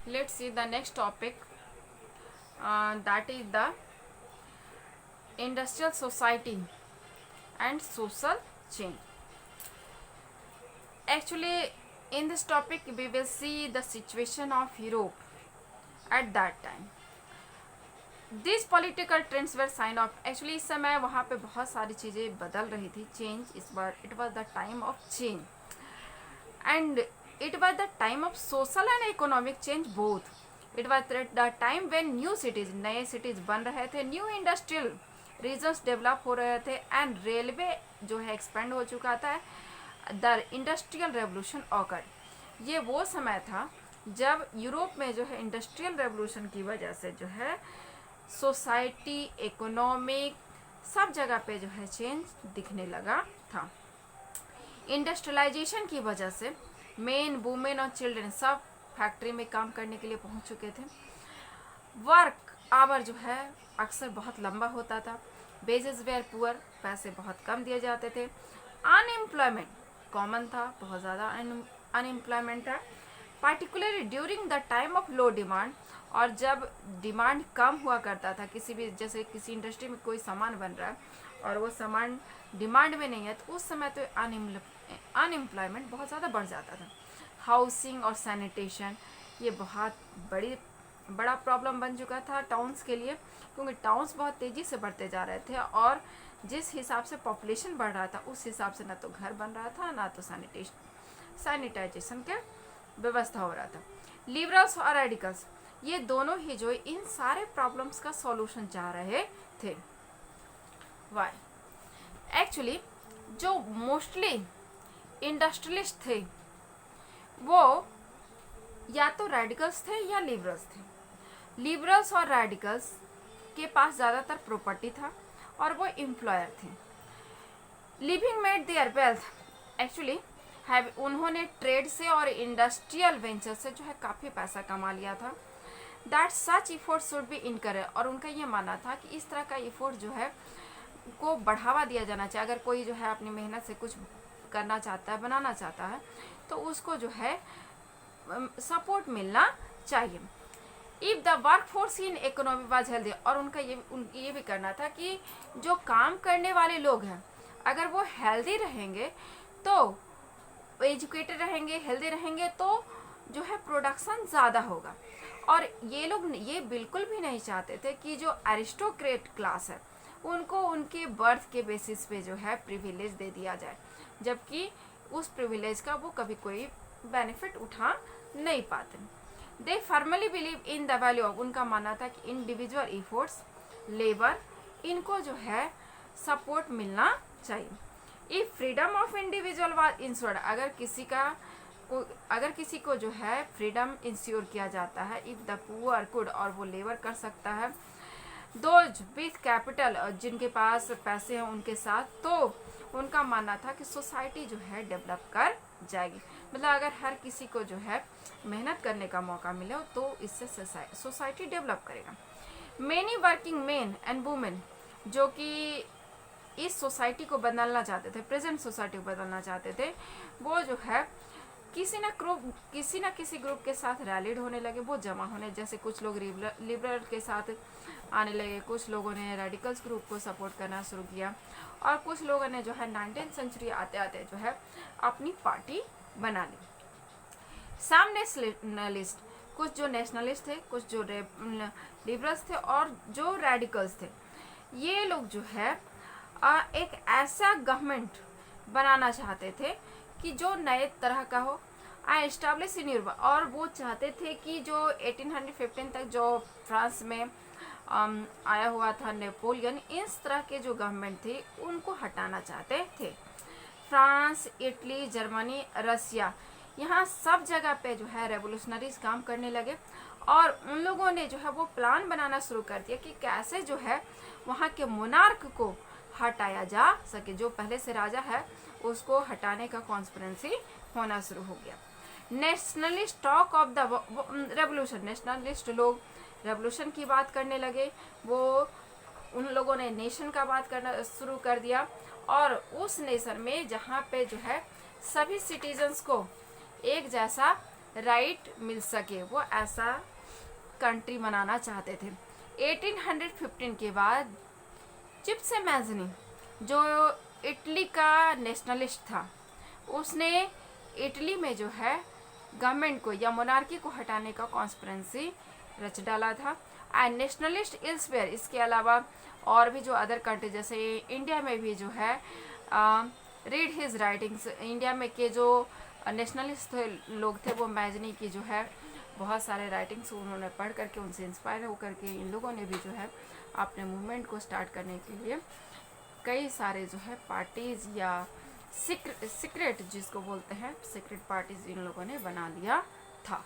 let's see the next topic, that is the industrial society and social change. Actually, in this topic we will see the situation of Europe at that time. These political trends were sign of, actually इस समय वहाँ पे बहुत सारी चीज़ें बदल रही थी. चेंज, इस बार it was the time of change and it was the time of social and economic change both. It was the time when new cities, नए cities बन रहे थे, new industrial regions develop हो रहे थे and railway जो है expand हो चुका था. The industrial revolution occurred. ये वो समय था जब यूरोप में जो है इंडस्ट्रियल रेवोल्यूशन की वजह से जो है सोसाइटी, इकोनॉमिक सब जगह पे जो है चेंज दिखने लगा था. इंडस्ट्रियलाइजेशन की वजह से मेन, वुमेन और चिल्ड्रन सब फैक्ट्री में काम करने के लिए पहुंच चुके थे. वर्क आवर जो है अक्सर बहुत लंबा होता था. वेजेस वेयर पुअर, पैसे बहुत कम दिए जाते थे. अनएम्प्लॉयमेंट कॉमन था, बहुत ज़्यादा अनएम्प्लॉयमेंट था, particularly during the time of low demand. और जब डिमांड कम हुआ करता था किसी भी, जैसे किसी इंडस्ट्री में कोई सामान बन रहा है और वो सामान डिमांड में नहीं है, तो उस समय तो अनएम्प्लॉयमेंट बहुत ज़्यादा बढ़ जाता था. हाउसिंग और सैनिटेशन ये बहुत बड़ा प्रॉब्लम बन चुका था टाउन्स के लिए, क्योंकि टाउन्स बहुत तेज़ी से बढ़ते जा रहे थे और जिस हिसाब से पॉपुलेशन बढ़ रहा था उस हिसाब से ना तो घर बन रहा था ना तो सैनिटाइजेशन के व्यवस्था हो रहा था. लिबरल्स और रेडिकल्स ये दोनों ही जो इन सारे प्रॉब्लम्स का सॉल्यूशन चाह रहे थे. वाई? एक्चुअली जो मोस्टली इंडस्ट्रियलिस्ट थे वो या तो रेडिकल्स थे या लिबरल्स थे. लिबरल्स और रेडिकल्स के पास ज़्यादातर प्रॉपर्टी था और वो एम्प्लॉयर थे. Living made their wealth, actually उन्होंने ट्रेड से और इंडस्ट्रियल वेंचर से जो है काफ़ी पैसा कमा लिया था. That such effort should be encourage, और उनका ये मानना था कि इस तरह का इफोर्ट जो है को बढ़ावा दिया जाना चाहिए. अगर कोई जो है अपनी मेहनत से कुछ करना चाहता है, बनाना चाहता है, तो उसको जो है सपोर्ट मिलना चाहिए. If the work force in economy was healthy, और उनका ये भी करना था कि जो काम करने वाले लोग हैं अगर वो हेल्दी रहेंगे, तो एजुकेटेड रहेंगे, हेल्दी रहेंगे, तो जो है प्रोडक्शन ज़्यादा होगा. और ये लोग ये बिल्कुल भी नहीं चाहते थे कि जो एरिस्टोक्रेट क्लास है उनको उनके बर्थ के बेसिस पे जो है प्रिविलेज दे दिया जाए, जबकि उस प्रिविलेज का वो कभी कोई बेनिफिट उठा नहीं पाते. They firmly believe in the value of, उनका मानना था कि इंडिविजुअल एफर्ट्स, लेबर, इनको जो है सपोर्ट मिलना चाहिए. If freedom of individual was insured, अगर किसी को जो है फ्रीडम इंश्योर किया जाता है, इफ द पुअर कुड, और वो लेबर कर सकता है, दोज विथ कैपिटल, जिनके पास पैसे हैं उनके साथ, तो उनका मानना था कि सोसाइटी जो है डेवलप कर जाएगी. मतलब अगर हर किसी को जो है मेहनत करने का मौका मिले तो इससे सोसाइटी डेवलप करेगा. Many working main and women जो कि इस सोसाइटी को बदलना चाहते थे, प्रेजेंट सोसाइटी को बदलना चाहते थे, वो जो है किसी ना किसी ग्रुप के साथ रैलिड होने लगे, वो जमा होने. जैसे कुछ लोग लिबरल के साथ आने लगे, कुछ लोगों ने रेडिकल्स ग्रुप को सपोर्ट करना शुरू किया, और कुछ लोगों ने जो है 19th सेंचुरी आते आते जो है अपनी पार्टी बना ली. सम नेशनलिस्ट, कुछ जो नेशनलिस्ट थे, कुछ जो लिबरल्स थे और जो रेडिकल्स थे, ये लोग जो है एक ऐसा गवर्नमेंट बनाना चाहते थे कि जो नए तरह का हो, एस्टाब्लिश इन यूरोप. और वो चाहते थे कि जो 1815 तक जो फ्रांस में आया हुआ था नेपोलियन, इस तरह के जो गवर्नमेंट थे उनको हटाना चाहते थे. फ्रांस, इटली, जर्मनी, रसिया, यहाँ सब जगह पे जो है रेवोल्यूशनरीज काम करने लगे, और उन लोगों ने जो है वो प्लान बनाना शुरू कर दिया कि कैसे जो है वहाँ के मोनार्क को हटाया जा सके. जो पहले से राजा है उसको हटाने का कॉन्स्पिरेंसी होना शुरू हो गया. Nationalist talk of the revolution, nationalist लोग रेवोल्यूशन की बात करने लगे. वो उन लोगों ने नेशन का बात करना शुरू कर दिया, और उस नेशन में जहाँ पे जो है सभी सिटीजन्स को एक जैसा राइट मिल सके, वो ऐसा कंट्री बनाना चाहते थे। 1815 के बाद जिप्से मैज़नी जो इटली का नेशनलिस्ट था, उसने इटली में जो है गवर्नमेंट को या मोनार्की को हटाने का कॉन्स्पिरेंसी रच डाला था। एंड नेशनलिस्ट इल्सवेयर, इसके अलावा और भी जो अदर कंट्री जैसे इंडिया में भी जो है रीड हिज राइटिंग्स, इंडिया में के जो नेशनलिस्ट लोग थे वो मैजनी की जो है बहुत सारे राइटिंग्स उन्होंने पढ़ करके उनसे इंस्पायर होकर के इन लोगों ने भी जो है अपने मूवमेंट को स्टार्ट करने के लिए कई सारे जो है पार्टीज या सीक्रेट जिसको बोलते हैं सीक्रेट पार्टीज इन लोगों ने बना लिया था।